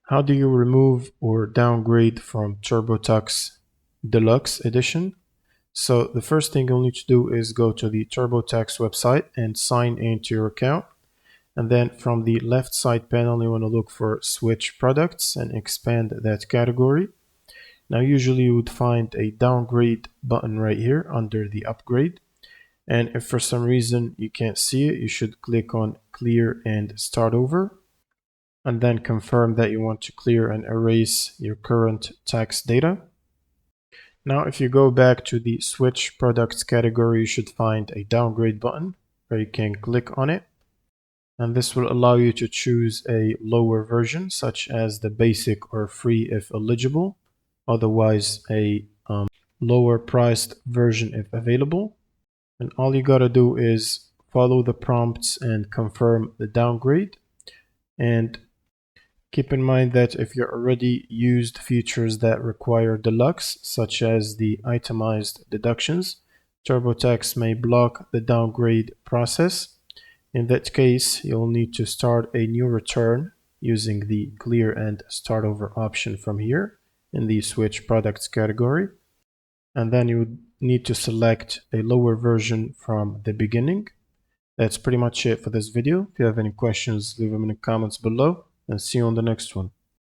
How do you remove or downgrade from TurboTax Deluxe Edition? So the first thing you'll need to do is go to the TurboTax website and sign into your account. And then from the left side panel, you want to look for Switch Products and expand that category. Now usually you would find a downgrade button right here under the upgrade. And if for some reason you can't see it, you should click on Clear and Start Over. And then confirm that you want to clear and erase your current tax data. Now, if you go back to the Switch Products category, you should find a downgrade button where you can click on it. And this will allow you to choose a lower version, such as the basic or free if eligible, otherwise a lower priced version if available. And all you gotta do is follow the prompts and confirm the downgrade. And keep in mind that if you already used features that require Deluxe, such as the itemized deductions, TurboTax may block the downgrade process. In that case, you'll need to start a new return using the Clear and Start Over option from here in the Switch Products category. And then you would need to select a lower version from the beginning. That's pretty much it for this video. If you have any questions, leave them in the comments below, and see you on the next one.